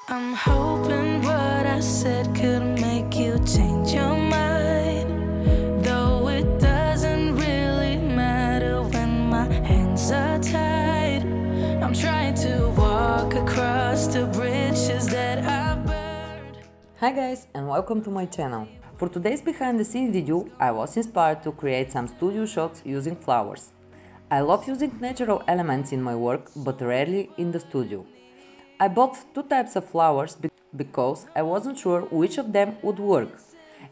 I'm hoping what I said could make you change your mind, though it doesn't really matter when my hands are tied. I'm trying to walk across the bridges that I've burned. Hi guys, and welcome to my channel. For today's behind the scenes video, I was inspired to create some studio shots using flowers. I love using natural elements in my work, but rarely in the studio. I bought two types of flowers because I wasn't sure which of them would work.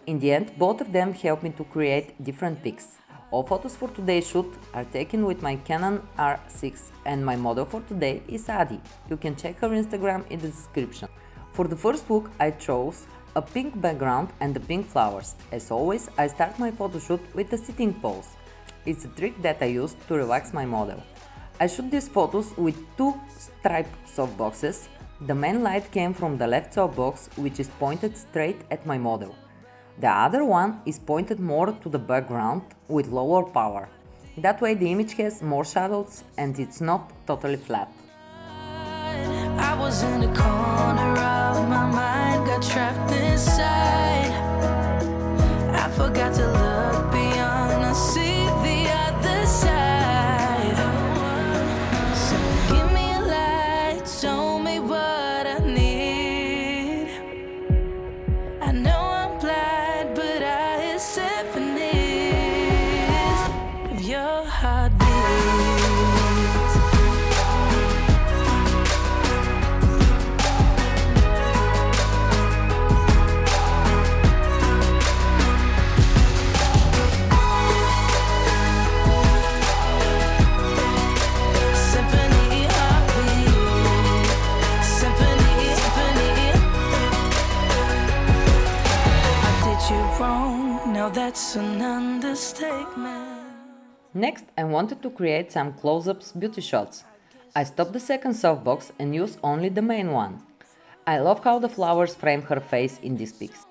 In the end, both of them helped me to create different pics. All photos for today's shoot are taken with my Canon R6 and my model for today is Adi. You can check her Instagram in the description. For the first look, I chose a pink background and the pink flowers. As always, I start my photo shoot with a sitting pose. It's a trick that I use to relax my model. I shoot these photos with two striped softboxes. The main light came from the left softbox, which is pointed straight at my model. The other one is pointed more to the background with lower power. That way the image has more shadows and it's not totally flat. I was in the corner of my mind, got trapped inside. I forgot to look beyond and see the other side. So give me a light, show me what I need. I know I'm blind, but I hear symphonies of your heartbeat. Now that's an understatement. Next, I wanted to create some close-ups beauty shots. I stopped the second softbox and used only the main one. I love how the flowers frame her face in these pics.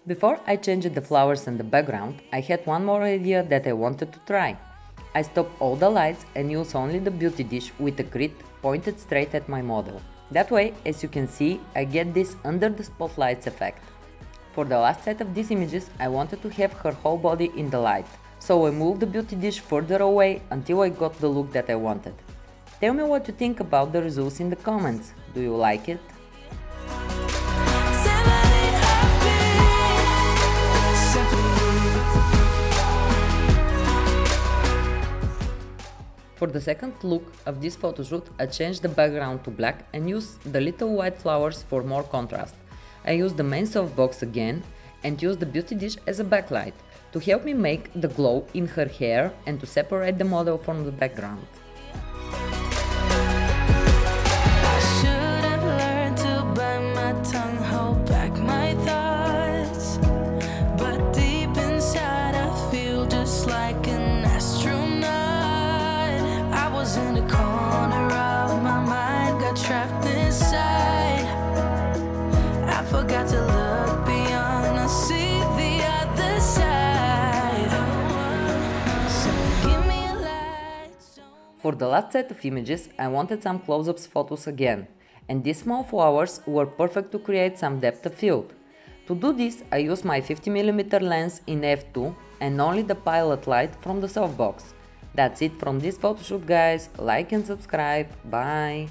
Before I changed the flowers and the background, I had one more idea that I wanted to try. I stopped all the lights and used only the beauty dish with a grid pointed straight at my model. That way, as you can see, I get this under the spotlights effect. For the last set of these images, I wanted to have her whole body in the light, so I moved the beauty dish further away until I got the look that I wanted. Tell me what you think about the results in the comments. Do you like it? For the second look of this photoshoot, I changed the background to black and used the little white flowers for more contrast. I used the main softbox again and used the beauty dish as a backlight to help me make the glow in her hair and to separate the model from the background. I should have learned to bite my tongue, hold back my thoughts. But deep inside I feel just like an astronaut. I was in the corner of my mind, got trapped inside. I forgot to look beyond and see the other side. So give me a light. For the last set of images, I wanted some close-ups photos again, and these small flowers were perfect to create some depth of field. To do this, I used my 50mm lens in f2 and only the pilot light from the softbox. That's it from this photoshoot, guys. Like and subscribe. Bye!